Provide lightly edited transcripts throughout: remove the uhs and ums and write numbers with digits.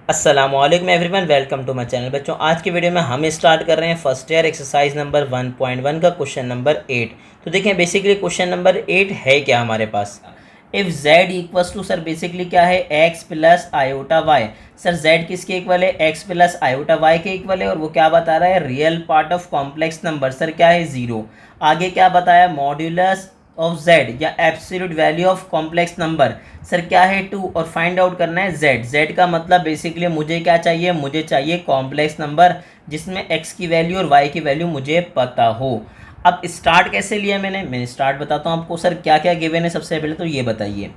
अस्सलामुअलैकुम everyone, welcome to my channel. बच्चों, आज की वीडियो में हम स्टार्ट कर रहे हैं फर्स्ट ईयर एक्सरसाइज नंबर 1.1 का क्वेश्चन नंबर 8। तो देखें, बेसिकली क्वेश्चन नंबर 8 है क्या हमारे पास। If z equals to, sir basically क्या है, x plus iota Y. Sir z किसके इक्वल है, x प्लस आयोटा वाई के इक्वल है, और वो क्या बता रहा है, real part of complex number. Sir क्या है, 0। आगे क्या बताया, मॉड्यूलस ऑफ z या absolute value of complex number. Sir क्या है, 2, और फाइंड आउट करना है z का मतलब बेसिकली मुझे क्या चाहिए, मुझे चाहिए कॉम्प्लेक्स नंबर जिसमें x की वैल्यू और y की वैल्यू मुझे पता हो। अब स्टार्ट कैसे लिया मैंने स्टार्ट बताता हूँ आपको। सर क्या क्या गिवन है, सबसे पहले तो ये बताइए।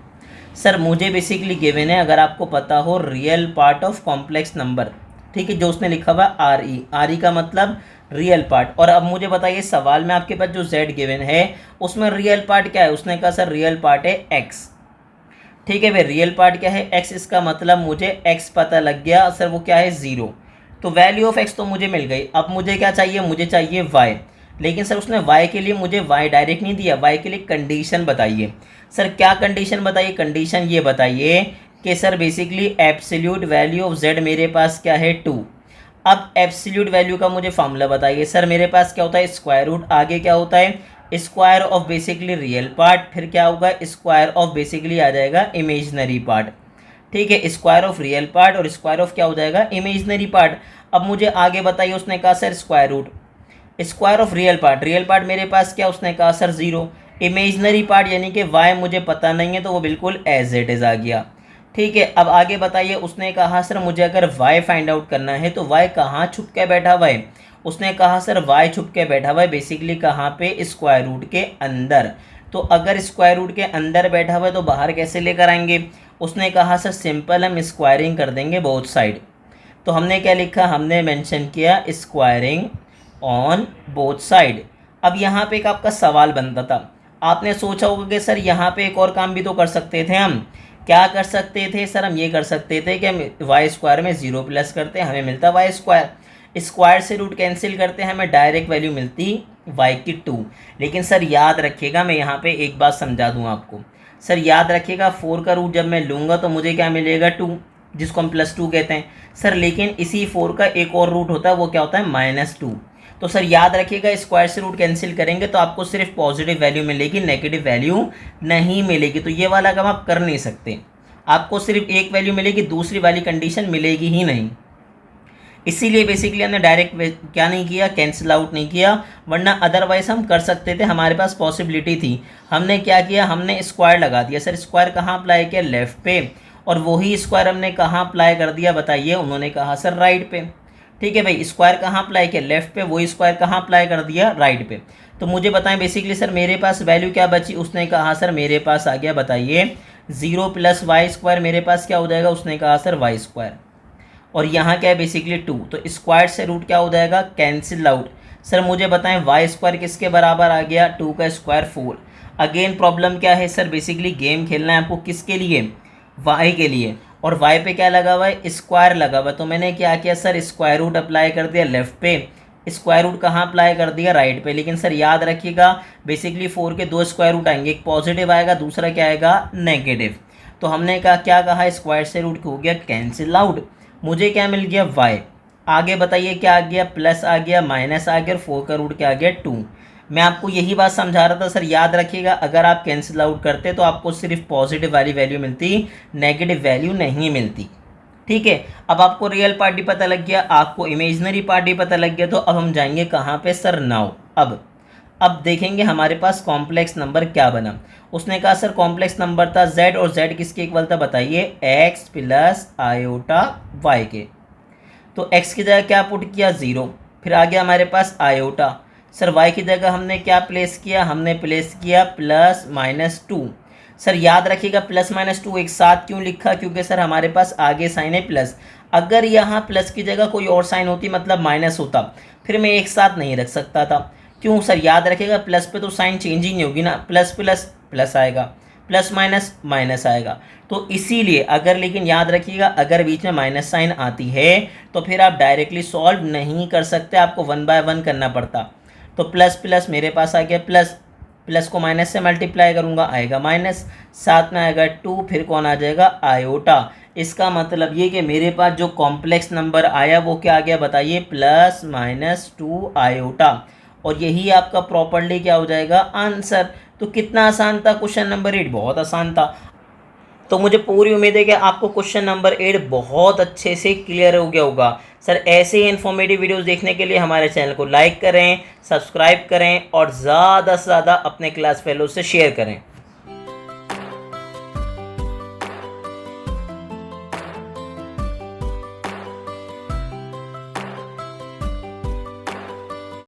सर मुझे बेसिकली गिवन है, अगर आपको पता हो, real part of complex number. ठीक है, जो उसने लिखा हुआ आर ई का मतलब रियल पार्ट। और अब मुझे बताइए, सवाल में आपके पास जो z गिवन है उसमें रियल पार्ट क्या है। उसने कहा सर रियल पार्ट है x। ठीक है भाई, रियल पार्ट क्या है, x। इसका मतलब मुझे x पता लग गया। सर वो क्या है, 0। तो वैल्यू ऑफ x तो मुझे मिल गई। अब मुझे क्या चाहिए, मुझे चाहिए y। लेकिन सर उसने y के लिए मुझे y डायरेक्ट नहीं दिया, y के लिए कंडीशन बताइए। सर क्या कंडीशन बताइए, कंडीशन ये बताइए कि sir basically absolute value of z मेरे पास क्या है, 2। अब एब्सोल्यूट वैल्यू का मुझे फार्मूला बताइए। सर मेरे पास क्या होता है, स्क्वायर रूट, आगे क्या होता है, square of basically real part, फिर क्या होगा, स्क्वायर ऑफ बेसिकली आ जाएगा इमेजनरी पार्ट। ठीक है, स्क्वायर ऑफ रियल पार्ट और स्क्वायर ऑफ क्या हो जाएगा, इमेजनरी पार्ट। अब मुझे आगे बताइए, उसने कहा sir square root, square of real part मेरे पास क्या, उसने कहा सर 0। इमेजनरी पार्ट यानी कि वाई मुझे पता नहीं है, तो वो बिल्कुल एज इट इज़ आ गया। ठीक है, अब आगे बताइए, उसने कहा सर मुझे अगर y फाइंड आउट करना है तो y कहाँ छुप के बैठा हुआ है। उसने कहा सर y छुप के बैठा हुआ है बेसिकली कहाँ पे, स्क्वायर रूट के अंदर। तो अगर स्क्वायर रूट के अंदर बैठा हुआ है तो बाहर कैसे लेकर आएंगे। उसने कहा सर सिंपल हम स्क्वायरिंग कर देंगे बोथ साइड। तो हमने क्या लिखा, हमने मेंशन किया स्क्वायरिंग ऑन बोथ साइड। अब यहाँ पे एक आपका सवाल बनता था, आपने सोचा होगा कि सर यहाँ पे एक और काम भी तो कर सकते थे। हम क्या कर सकते थे, सर हम ये कर सकते थे कि हम वाई स्क्वायर में 0 प्लस करते, हमें मिलता वाई स्क्वायर। स्क्वायर से रूट कैंसिल करते हैं, हमें डायरेक्ट वैल्यू मिलती वाई की 2। लेकिन सर याद रखिएगा, मैं यहाँ पे एक बात समझा दूँ आपको। सर याद रखिएगा, 4 का रूट जब मैं लूँगा तो मुझे क्या मिलेगा, 2, जिसको हम +2 कहते हैं। सर लेकिन इसी 4 का एक और रूट होता है, वो क्या होता है, -2। तो सर याद रखिएगा, स्क्वायर से रूट कैंसिल करेंगे तो आपको सिर्फ पॉजिटिव वैल्यू मिलेगी, नेगेटिव वैल्यू नहीं मिलेगी। तो ये वाला काम आप कर नहीं सकते, आपको सिर्फ एक वैल्यू मिलेगी, दूसरी वाली कंडीशन मिलेगी ही नहीं। इसीलिए बेसिकली हमने डायरेक्ट क्या नहीं किया, कैंसिल आउट नहीं किया, वरना अदरवाइज हम कर सकते थे, हमारे पास पॉसिबिलिटी थी। हमने क्या किया, हमने स्क्वायर लगा दिया। सर स्क्वायर कहाँ अप्लाई किया, लेफ्ट पे, और वही स्क्वायर हमने कहाँ अप्लाई कर दिया बताइए। उन्होंने कहा सर राइट पे। ठीक है भाई, स्क्वायर कहाँ अप्लाई किया, लेफ्ट पे, वही स्क्वायर कहाँ अप्लाई कर दिया, राइट पे। तो मुझे बताएं बेसिकली सर मेरे पास वैल्यू क्या बची। उसने कहा सर मेरे पास आ गया, बताइए 0 + वाई स्क्वायर मेरे पास क्या हो जाएगा। उसने कहा सर वाई स्क्वायर, और यहाँ क्या है बेसिकली 2, तो स्क्वायर से रूट क्या हो जाएगा, कैंसिल आउट। सर मुझे बताएं वाई स्क्वायर किसके बराबर आ गया, 2 का स्क्वायर 4। अगेन प्रॉब्लम क्या है, सर बेसिकली गेम खेलना है आपको, किसके लिए, वाई के लिए। और वाई पे क्या लगा हुआ है, स्क्वायर लगा हुआ है। तो मैंने क्या किया सर, स्क्वायर रूट अप्लाई कर दिया लेफ्ट पे, स्क्वायर रूट कहाँ अप्लाई कर दिया, राइट पे। लेकिन सर याद रखिएगा, बेसिकली 4 के 2 स्क्वायर रूट आएंगे, एक पॉजिटिव आएगा, दूसरा क्या आएगा, नेगेटिव। तो हमने कहा क्या कहा, स्क्वायर से रूट हो गया कैंसिल आउट, मुझे क्या मिल गया, वाई। आगे बताइए क्या आ गया, प्लस आ गया, माइनस आ गया, और 4 का रूट क्या आ गया, 2। मैं आपको यही बात समझा रहा था। सर याद रखिएगा, अगर आप कैंसिल आउट करते तो आपको सिर्फ पॉजिटिव वाली वैल्यू मिलती, नेगेटिव वैल्यू नहीं मिलती। ठीक है, अब आपको रियल पार्ट भी पता लग गया, आपको इमेजनरी पार्ट भी पता लग गया। तो अब हम जाएंगे कहाँ पे, सर नाउ। अब देखेंगे हमारे पास कॉम्प्लेक्स नंबर क्या बना। उसने कहा सर कॉम्प्लेक्स नंबर था z, और z किसके इक्वल था बताइए, x प्लस आयोटा y के। तो x की जगह क्या पुट किया, 0। फिर आ गया हमारे पास आयोटा। सर y की जगह हमने क्या प्लेस किया, हमने प्लेस किया +-2। सर याद रखिएगा +-2 एक साथ क्यों लिखा, क्योंकि सर हमारे पास आगे साइन है प्लस। अगर यहाँ प्लस की जगह कोई और साइन होती, मतलब माइनस होता, फिर मैं एक साथ नहीं रख सकता था। क्यों सर, याद रखिएगा प्लस पे तो साइन चेंज ही नहीं होगी ना, प्लस प्लस प्लस आएगा, प्लस माइनस माइनस आएगा। तो इसीलिए अगर, लेकिन याद रखिएगा अगर बीच में माइनस साइन आती है तो फिर आप डायरेक्टली सॉल्व नहीं कर सकते, आपको 1 बाय 1 करना पड़ता। तो प्लस प्लस मेरे पास आ गया प्लस, प्लस को माइनस से मल्टीप्लाई करूंगा आएगा माइनस, साथ में आएगा 2, फिर कौन आ जाएगा, आयोटा। इसका मतलब ये कि मेरे पास जो कॉम्प्लेक्स नंबर आया वो क्या आ गया बताइए, +-2 आयोटा, और यही आपका प्रॉपर्ली क्या हो जाएगा, आंसर। तो कितना आसान था क्वेश्चन नंबर 8, बहुत आसान था। तो मुझे पूरी उम्मीद है कि आपको क्वेश्चन नंबर 8 बहुत अच्छे से क्लियर हो गया होगा। सर ऐसे ही इन्फॉर्मेटिव वीडियोस देखने के लिए हमारे चैनल को लाइक करें, सब्सक्राइब करें और ज़्यादा से ज़्यादा अपने क्लास फेलो से शेयर करें।